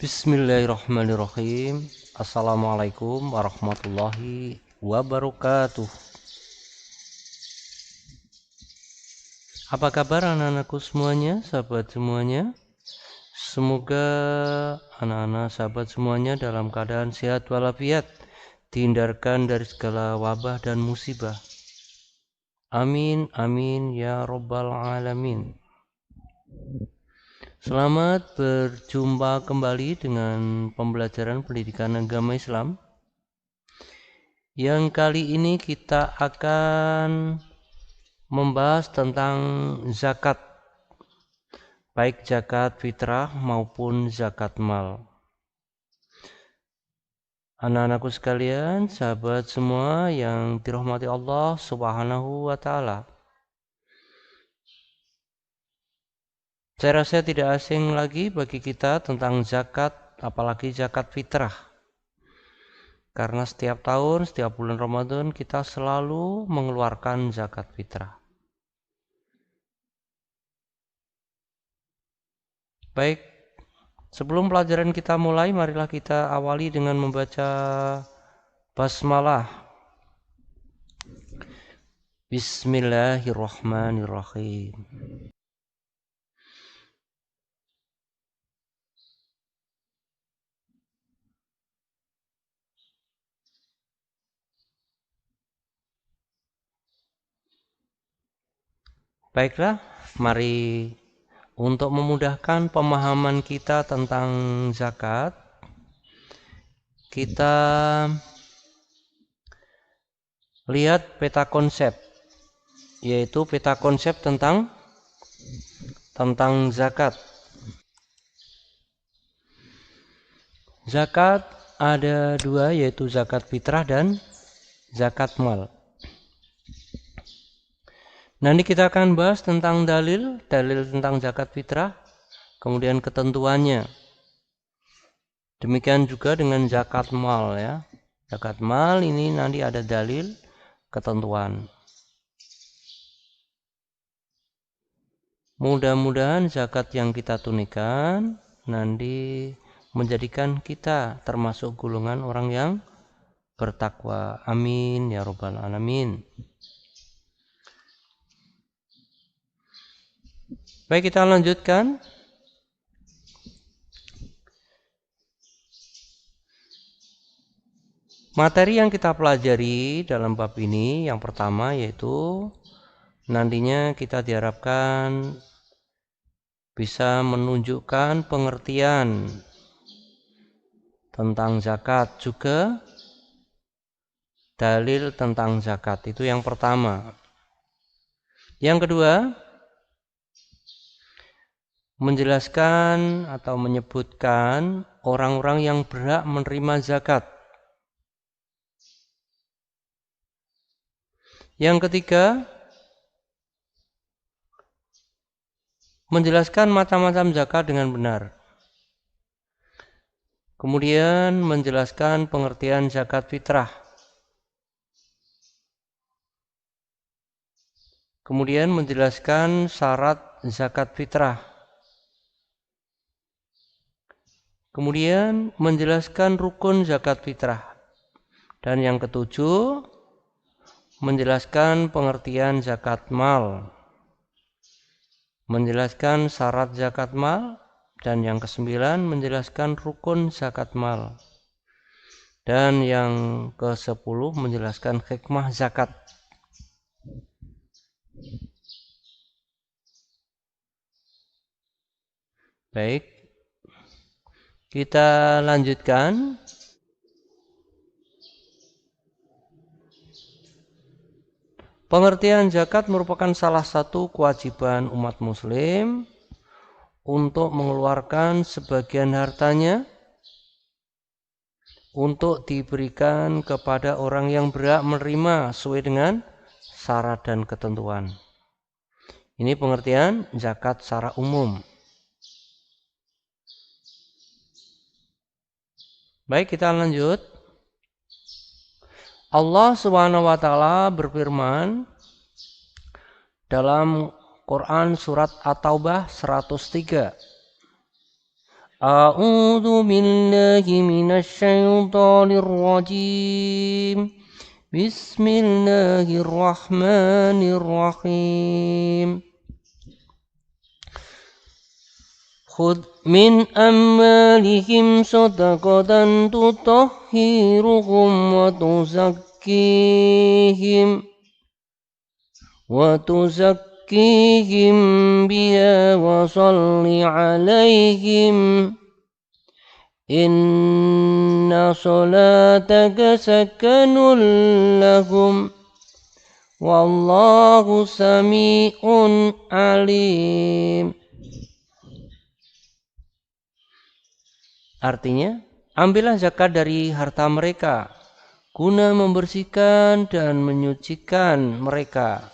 Bismillahirrahmanirrahim. Assalamualaikum warahmatullahi wabarakatuh. Apa kabar anak-anakku semuanya, sahabat semuanya? Semoga anak-anak sahabat semuanya dalam keadaan sehat walafiat, dihindarkan dari segala wabah dan musibah. Amin, amin, ya robbal alamin. Selamat berjumpa kembali dengan pembelajaran pendidikan agama Islam. Yang kali ini kita akan membahas tentang zakat, baik zakat fitrah maupun zakat mal. Anak-anakku sekalian, sahabat semua yang dirahmati Allah Subhanahu wa Ta'ala, saya rasa tidak asing lagi bagi kita tentang zakat, apalagi zakat fitrah. Karena setiap tahun, setiap bulan Ramadan kita selalu mengeluarkan zakat fitrah. Baik, sebelum pelajaran kita mulai, marilah kita awali dengan membaca basmalah. Bismillahirrahmanirrahim. Baiklah, mari untuk memudahkan pemahaman kita tentang zakat, kita lihat peta konsep, yaitu peta konsep tentang zakat. Zakat ada dua, yaitu zakat fitrah dan zakat mal. Nanti kita akan bahas tentang dalil tentang zakat fitrah, kemudian ketentuannya. Demikian juga dengan zakat mal ya. Zakat mal ini nanti ada dalil, ketentuan. Mudah-mudahan zakat yang kita tunaikan nanti menjadikan kita termasuk golongan orang yang bertakwa. Amin ya robbal alamin. Baik, kita lanjutkan. Materi yang kita pelajari dalam bab ini yang pertama yaitu nantinya kita diharapkan bisa menunjukkan pengertian tentang zakat, juga dalil tentang zakat. Itu yang pertama. Yang kedua, menjelaskan atau menyebutkan orang-orang yang berhak menerima zakat. Yang ketiga, menjelaskan macam-macam zakat dengan benar. Kemudian menjelaskan pengertian zakat fitrah. Kemudian menjelaskan syarat zakat fitrah. Kemudian menjelaskan rukun zakat fitrah. Dan yang ketujuh, menjelaskan pengertian zakat mal. Menjelaskan syarat zakat mal. Dan yang kesembilan, menjelaskan rukun zakat mal. Dan yang ke-10, menjelaskan hikmah zakat. Baik, kita lanjutkan. Pengertian zakat merupakan salah satu kewajiban umat muslim untuk mengeluarkan sebagian hartanya untuk diberikan kepada orang yang berhak menerima sesuai dengan syarat dan ketentuan. Ini pengertian zakat secara umum. Baik, kita lanjut. Allah Subhanahu wa Ta'ala berfirman dalam Quran surat At-Taubah 103 A'udzu billahi minasy syaithanir rajim. Bismillahirrahmanirrahim. Khudh min amwalihim shadaqatan tutahhiruhum wa tuzakkihim biha wa shalli alaihim inna salataka sakanun lahum wallahu sami'un alim. Artinya, ambillah zakat dari harta mereka guna membersihkan dan menyucikan mereka,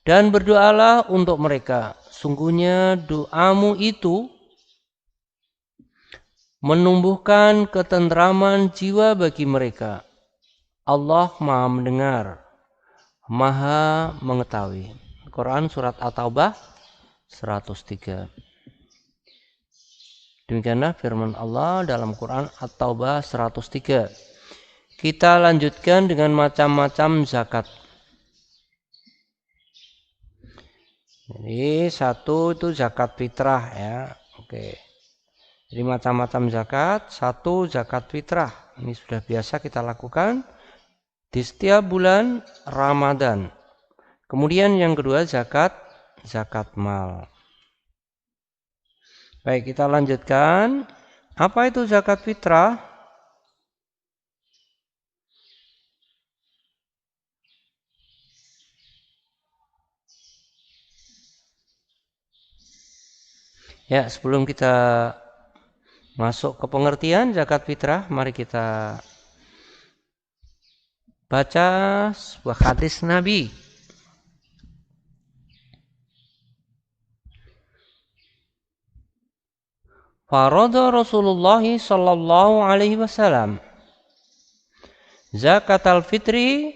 dan berdoalah untuk mereka. Sungguhnya doamu itu menumbuhkan ketentraman jiwa bagi mereka. Allah Maha mendengar, Maha mengetahui. Quran Surat At-Taubah 103. Demikianlah firman Allah dalam Quran At-Taubah 103. Kita lanjutkan dengan macam-macam zakat. Jadi satu itu zakat fitrah ya. Oke. Jadi macam-macam zakat. Satu zakat fitrah. Ini sudah biasa kita lakukan di setiap bulan Ramadan. Kemudian yang kedua zakat mal. Baik, kita lanjutkan. Apa itu zakat fitrah? Ya, sebelum kita masuk ke pengertian zakat fitrah, mari kita baca sebuah hadis Nabi. Farada Rasulullah sallallahu alaihi wasallam zakatal fitri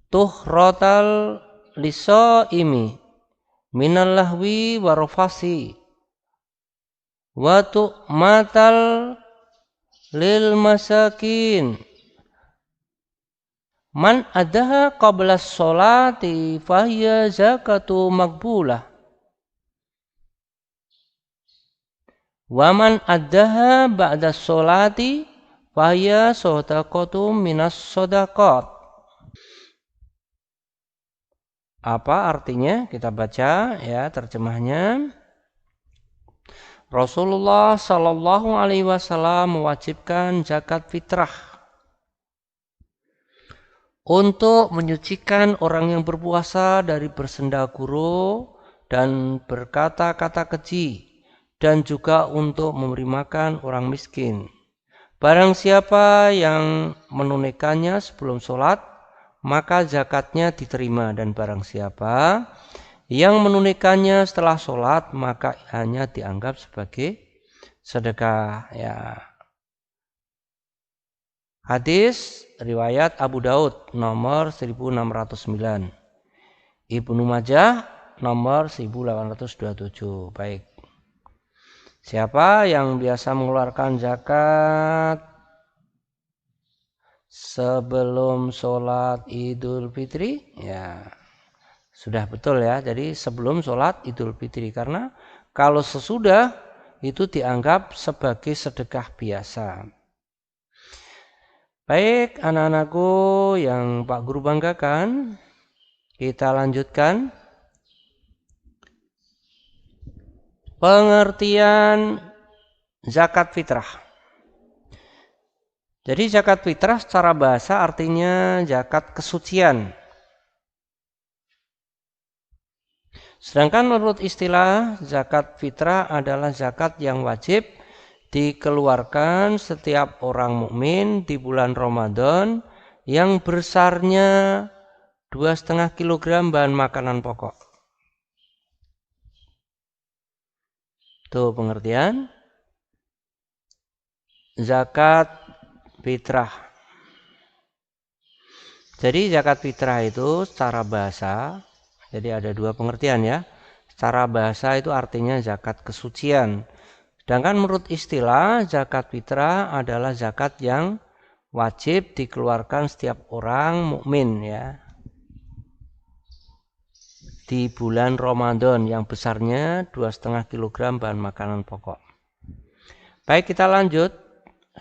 tuhratal lisaimi minal lahwi warofasi wa tu'matal lil masakin man adaha qabla sholati fahiya zakatu maqbulah wa man adaha ba'da sholati fahiya shadaqatu minas shadaqat. Apa artinya? Kita baca ya terjemahnya. Rasulullah Shallallahu Alaihi Wasallam mewajibkan zakat fitrah untuk menyucikan orang yang berpuasa dari bersendaguro dan berkata-kata keji, dan juga untuk memberi makan orang miskin. Barang siapa yang menunaikannya sebelum sholat, maka zakatnya diterima, dan barang siapa yang menunaikannya setelah sholat, maka hanya dianggap sebagai sedekah. Ya. Hadis riwayat Abu Daud nomor 1609, Ibnu Majah nomor 1827. Baik. Siapa yang biasa mengeluarkan zakat sebelum sholat Idul Fitri? Ya, sudah betul ya. Jadi sebelum sholat Idul Fitri, karena kalau sesudah itu dianggap sebagai sedekah biasa. Baik, anak-anakku yang Pak Guru banggakan, kita lanjutkan pengertian zakat fitrah. Jadi zakat fitrah secara bahasa artinya zakat kesucian. Sedangkan menurut istilah zakat fitrah adalah zakat yang wajib dikeluarkan setiap orang mukmin di bulan Ramadan yang besarnya 2,5 kg bahan makanan pokok. Tuh pengertian zakat fitrah. Jadi zakat fitrah itu secara bahasa, jadi ada dua pengertian ya. Secara bahasa itu artinya zakat kesucian. Sedangkan menurut istilah zakat fitrah adalah zakat yang wajib dikeluarkan setiap orang mukmin ya. Di bulan Ramadan yang besarnya 2,5 kg bahan makanan pokok. Baik, kita lanjut.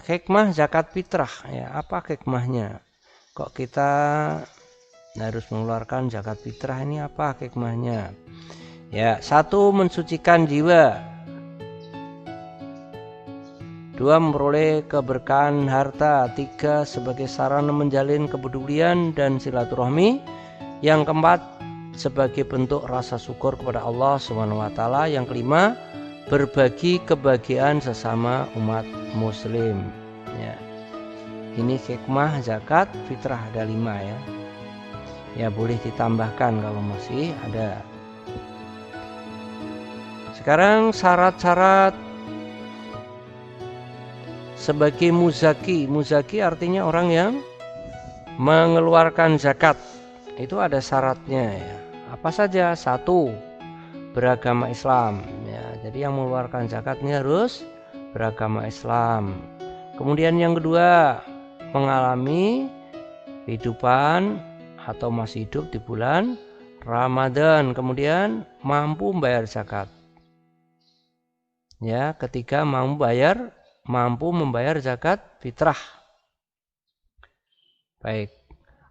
Hikmah zakat fitrah ya, apa hikmahnya? Kok kita harus mengeluarkan zakat fitrah, ini apa hikmahnya? Ya, 1, mensucikan jiwa. 2, memperoleh keberkahan harta. 3, sebagai sarana menjalin kepedulian dan silaturahmi. Yang keempat, sebagai bentuk rasa syukur kepada Allah SWT. Yang kelima, berbagi kebahagiaan sesama umat muslim ya. Ini hikmah zakat fitrah, ada 5 ya. Ya, boleh ditambahkan kalau masih ada. Sekarang syarat-syarat sebagai muzaki. Muzaki artinya orang yang mengeluarkan zakat. Itu ada syaratnya ya. Apa saja? 1, beragama Islam ya. Jadi yang mengeluarkan zakat ini harus beragama Islam. Kemudian yang kedua, mengalami kehidupan atau masih hidup di bulan Ramadan. Kemudian mampu membayar zakat. Ya, ketiga mampu membayar zakat fitrah. Baik.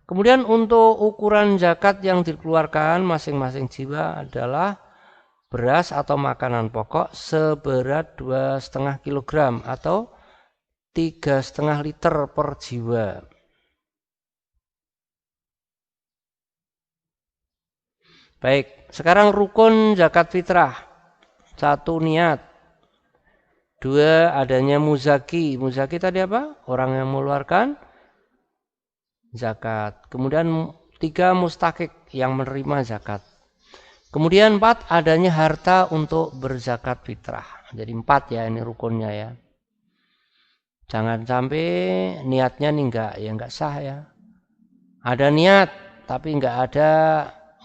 Kemudian untuk ukuran zakat yang dikeluarkan masing-masing jiwa adalah beras atau makanan pokok seberat 2,5 kg atau 3,5 liter per jiwa. Baik, sekarang rukun zakat fitrah. 1, niat. 2, adanya muzaki. Muzaki tadi apa? Orang yang mengeluarkan zakat. Kemudian 3, mustakik, yang menerima zakat. Kemudian 4, adanya harta untuk berzakat fitrah. Jadi 4 ya ini rukunnya ya. Jangan sampai niatnya nih enggak sah ya. Ada niat tapi enggak ada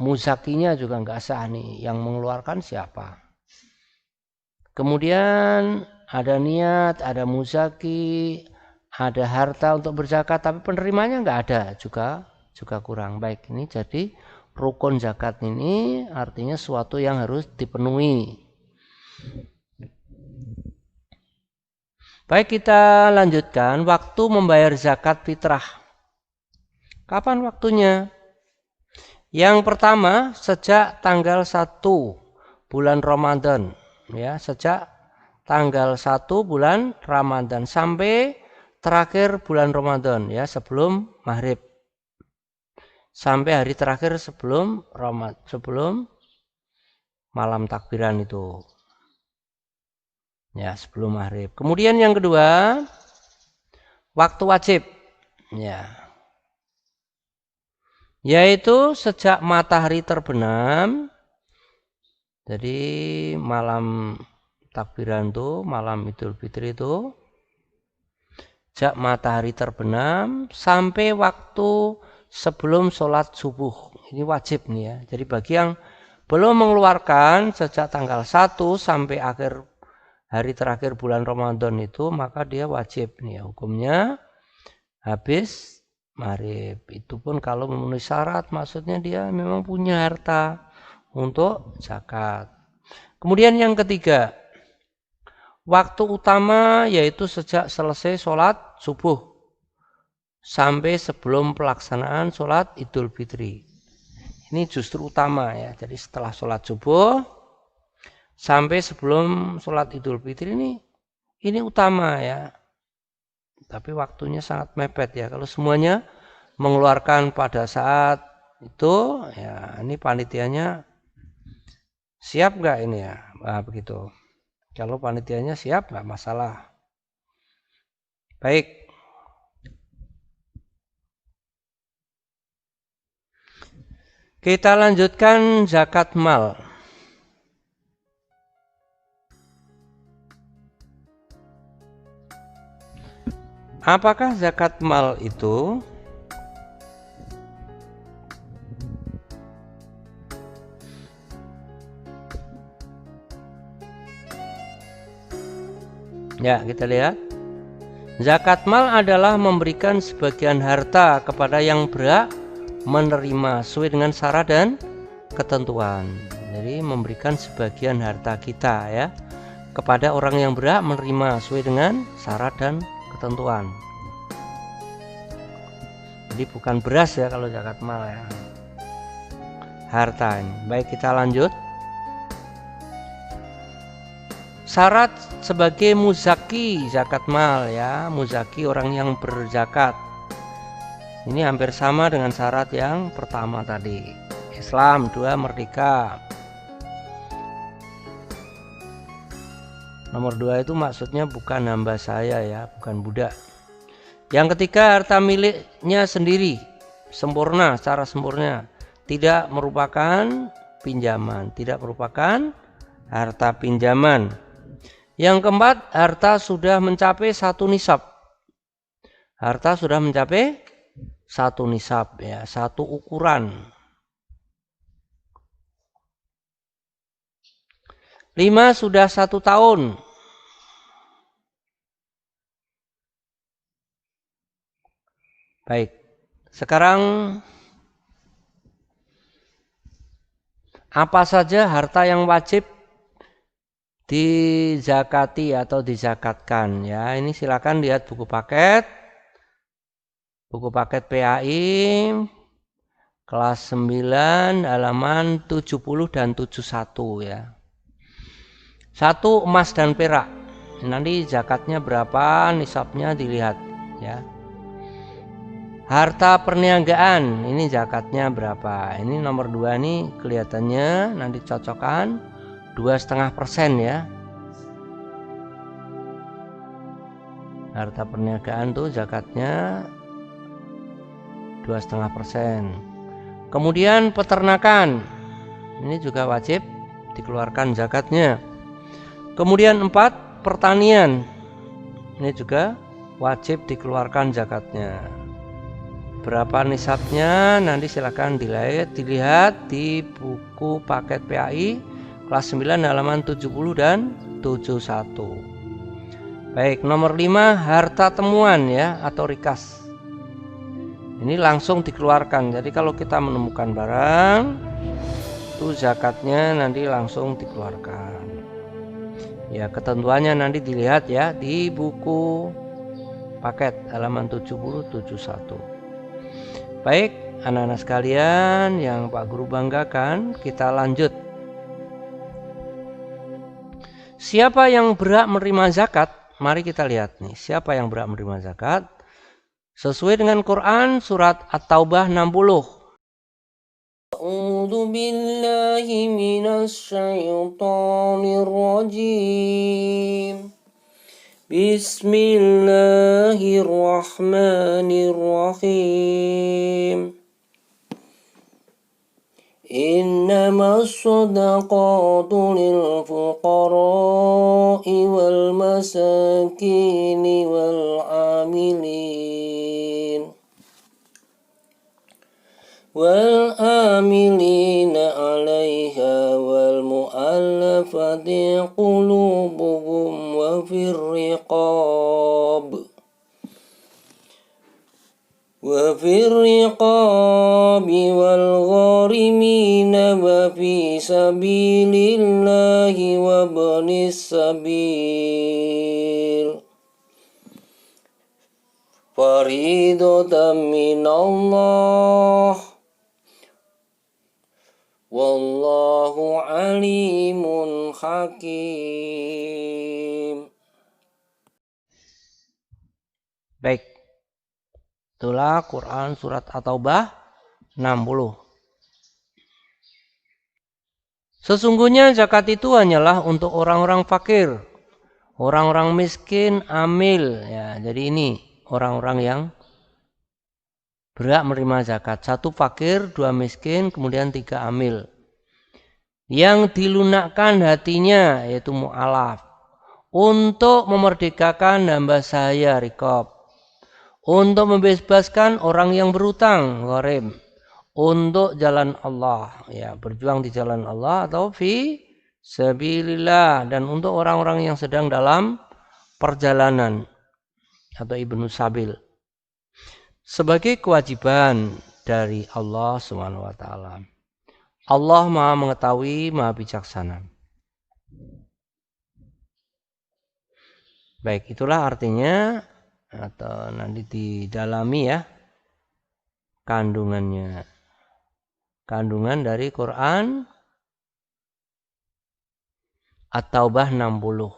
muzakinya juga enggak sah nih. Yang mengeluarkan siapa? Kemudian ada niat, ada muzaki, ada harta untuk berzakat tapi penerimanya enggak ada, juga kurang. Baik, ini jadi rukun zakat ini artinya suatu yang harus dipenuhi. Baik, kita lanjutkan waktu membayar zakat fitrah. Kapan waktunya? Yang pertama, sejak tanggal 1 bulan Ramadan ya, sejak tanggal 1 bulan Ramadan sampai terakhir bulan Ramadan ya, sebelum maghrib. Sampai hari terakhir sebelum malam takbiran itu. Ya, sebelum maghrib. Kemudian yang kedua, waktu wajib. Ya. Yaitu sejak matahari terbenam. Jadi malam takbiran itu, malam Idul Fitri itu, sejak matahari terbenam sampai waktu sebelum sholat subuh. Ini wajib nih ya. Jadi bagi yang belum mengeluarkan sejak tanggal 1 sampai akhir hari terakhir bulan Ramadan itu, maka dia wajib nih ya. Hukumnya habis maghrib. Itu pun kalau memenuhi syarat, maksudnya dia memang punya harta untuk zakat. Kemudian yang ketiga, waktu utama yaitu sejak selesai sholat subuh sampai sebelum pelaksanaan sholat Idul Fitri. Ini justru utama ya. Jadi setelah sholat subuh sampai sebelum sholat Idul Fitri ini utama ya. Tapi waktunya sangat mepet ya. Kalau semuanya mengeluarkan pada saat itu ya, ini panitianya siap nggak ini ya? Nah, begitu. Kalau panitianya siap nggak masalah. Baik. Kita lanjutkan zakat mal. Apakah zakat mal itu? Ya, kita lihat. Zakat mal adalah memberikan sebagian harta kepada yang berhak menerima sesuai dengan syarat dan ketentuan. Jadi memberikan sebagian harta kita ya kepada orang yang berhak menerima sesuai dengan syarat dan ketentuan. Jadi bukan beras ya kalau zakat mal ya. Harta ini. Baik, kita lanjut. Syarat sebagai muzaki zakat mal ya, muzaki orang yang berzakat. Ini hampir sama dengan syarat yang pertama tadi. Islam, 2 merdeka. Nomor 2 itu maksudnya bukan hamba saya ya, bukan budak. Yang ketiga, harta miliknya sendiri, sempurna, secara sempurna, tidak merupakan pinjaman, tidak merupakan harta pinjaman. Yang keempat, harta sudah mencapai 1 nisab. Harta sudah mencapai 1 nisab ya, 1 ukuran. 5, sudah 1 tahun. Baik, sekarang apa saja harta yang wajib dizakati atau dizakatkan ya. Ini silakan lihat buku paket PAI kelas 9 halaman 70 dan 71 ya. 1, emas dan perak. Nanti zakatnya berapa, nisabnya dilihat ya. Harta perniagaan, ini zakatnya berapa. Ini nomor 2 nih kelihatannya nanti cocokkan 2,5% ya. Harta perniagaan tuh zakatnya 2,5%. Kemudian peternakan, ini juga wajib dikeluarkan zakatnya. Kemudian 4, pertanian, ini juga wajib dikeluarkan zakatnya. Berapa nisabnya nanti silakan dilihat di buku paket PAI kelas 9 halaman 70 dan 71. Baik, nomor 5, harta temuan ya atau rikas. Ini langsung dikeluarkan. Jadi kalau kita menemukan barang itu zakatnya nanti langsung dikeluarkan. Ya, ketentuannya nanti dilihat ya di buku paket halaman 70 71. Baik, anak-anak sekalian yang Pak Guru banggakan, kita lanjut. Siapa yang berhak menerima zakat? Mari kita lihat nih, siapa yang berhak menerima zakat? Sesuai dengan Quran surat At-Taubah 60. A'udzu billahi minasy syaithanir rajim. Bismillahirrahmanirrahim. Innamas shadaqatu lil fuqara'i wal masakini wal amilina 'alaiha wal mu'allafati qulubuhum wa fir riqab wal gharimina wa fi sabilillahi wa ibnis sabil faridatan minallah wallahu alimun hakim. Baik, itulah Quran surat At-Taubah 60. Sesungguhnya zakat itu hanyalah untuk orang-orang fakir, orang-orang miskin, amil ya. Jadi ini orang-orang yang berhak menerima zakat. 1 fakir, 2 miskin, kemudian 3 amil. Yang dilunakkan hatinya yaitu mu'alaf. Untuk memerdekakan hamba sahaya riqab. Untuk membebaskan orang yang berutang gharim. Untuk jalan Allah ya, berjuang di jalan Allah atau fi sabilillah, dan untuk orang-orang yang sedang dalam perjalanan atau Ibnu Sabil sebagai kewajiban dari Allah Subhanahu wa taala. Allah Maha mengetahui, Maha bijaksana. Baik, itulah artinya atau nanti didalami ya kandungannya. Kandungan dari Quran At-Taubah 60.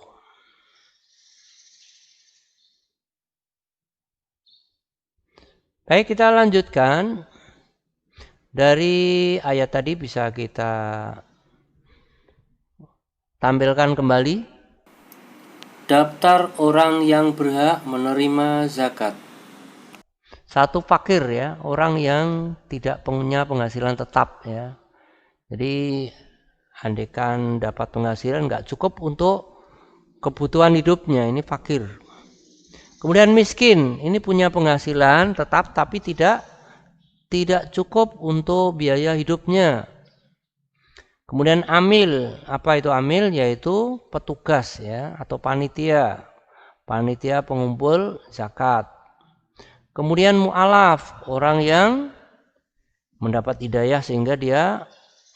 Baik, kita lanjutkan. Dari ayat tadi bisa kita tampilkan kembali. Daftar orang yang berhak menerima zakat. Satu fakir ya, orang yang tidak punya penghasilan tetap ya. Jadi andaikan dapat penghasilan nggak cukup untuk kebutuhan hidupnya, ini fakir. Kemudian miskin, ini punya penghasilan tetap tapi tidak cukup untuk biaya hidupnya. Kemudian amil, apa itu amil? Yaitu petugas ya atau panitia pengumpul zakat. Kemudian mu'alaf, orang yang mendapat hidayah sehingga dia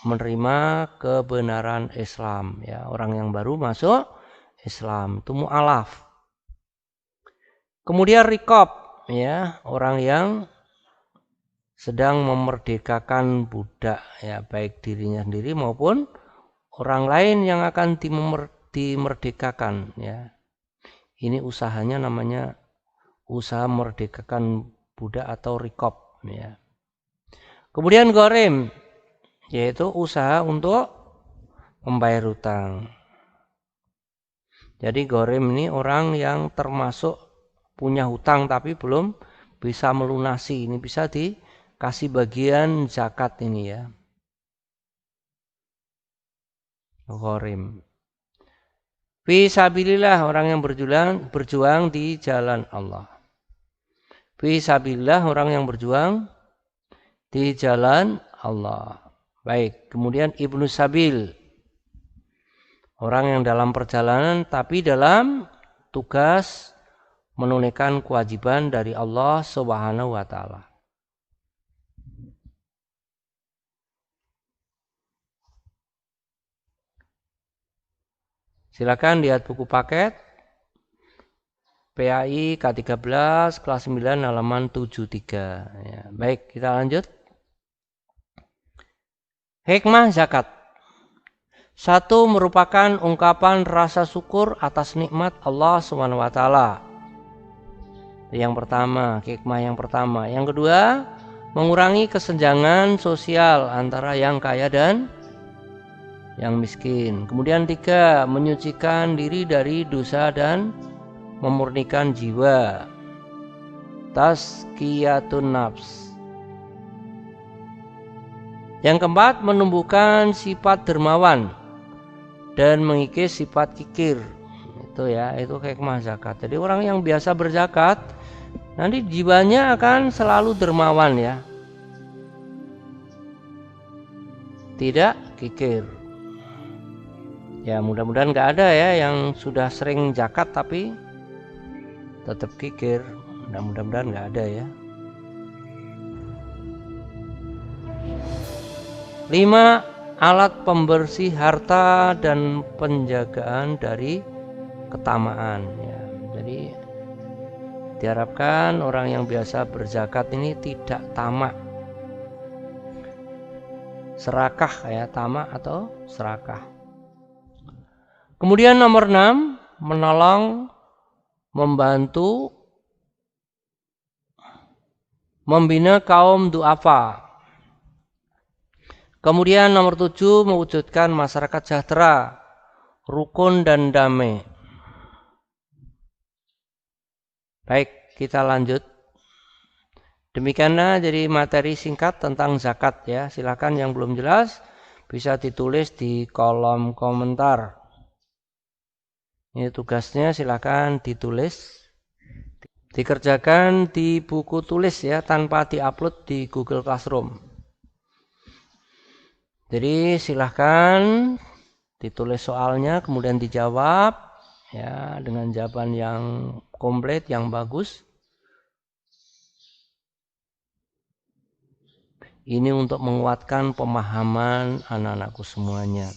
menerima kebenaran Islam ya, orang yang baru masuk Islam itu mu'alaf. Kemudian riqab ya, orang yang sedang memerdekakan budak ya, baik dirinya sendiri maupun orang lain yang akan dimerdekakan ya. Ini usahanya namanya usaha merdekakan budak atau riqab ya. Kemudian gharim yaitu usaha untuk membayar hutang. Jadi gharim ini orang yang termasuk punya hutang tapi belum bisa melunasi, ini bisa dikasih bagian zakat ini ya. Gharim. Fi sabilillah, orang yang berjuang di jalan Allah. Fi sabilillah, orang yang berjuang di jalan Allah. Baik, kemudian Ibnu Sabil, orang yang dalam perjalanan tapi dalam tugas menunaikan kewajiban dari Allah Subhanahu wa taala. Silakan lihat buku paket PAI K13 kelas 9 halaman 73 ya. Baik, kita lanjut. Hikmah zakat. Satu, merupakan ungkapan rasa syukur atas nikmat Allah Subhanahu wa taala. Yang pertama, hikmah yang pertama. Yang kedua, mengurangi kesenjangan sosial antara yang kaya dan yang miskin. Kemudian tiga, menyucikan diri dari dosa dan memurnikan jiwa. Tazkiyatun nafs. Yang keempat, menumbuhkan sifat dermawan dan mengikis sifat kikir. Itu ya, itu hikmah zakat. Jadi orang yang biasa berzakat nanti jiwanya akan selalu dermawan ya, tidak kikir. Ya mudah-mudahan nggak ada ya yang sudah sering zakat tapi tetap kikir. Mudah-mudahan nggak ada ya. 5. Alat pembersih harta dan penjagaan dari ketamaan ya. Jadi diharapkan orang yang biasa berzakat ini tidak tamak, serakah ya, tamak atau serakah. Kemudian nomor 6, menolong, membantu, membina kaum du'afa. Kemudian nomor 7, mewujudkan masyarakat sejahtera, rukun dan damai. Baik, kita lanjut. Demikianlah jadi materi singkat tentang zakat ya. Silakan yang belum jelas bisa ditulis di kolom komentar. Ini tugasnya, silakan ditulis. Dikerjakan di buku tulis ya, tanpa diupload di Google Classroom. Jadi silakan ditulis soalnya kemudian dijawab ya, dengan jawaban yang komplit, yang bagus. Ini untuk menguatkan pemahaman anak-anakku semuanya.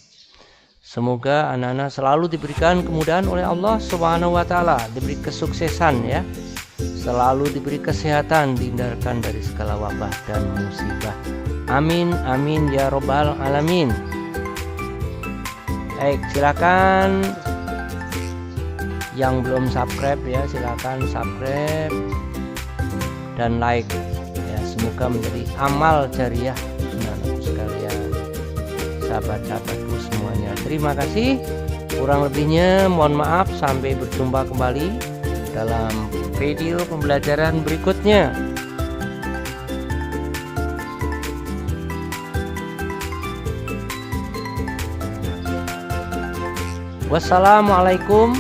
Semoga anak-anak selalu diberikan kemudahan oleh Allah Subhanahu wa taala, diberi kesuksesan ya. Selalu diberi kesehatan, dihindarkan dari segala wabah dan musibah. Amin amin ya robbal alamin. Baik, silakan yang belum subscribe ya, silakan subscribe dan like ya. Semoga menjadi amal jariah anak-anakku sekalian, sahabat-sahabatku semuanya. Terima kasih. Kurang lebihnya mohon maaf. Sampai berjumpa kembali dalam video pembelajaran berikutnya. Wassalamualaikum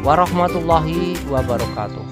warahmatullahi wabarakatuh.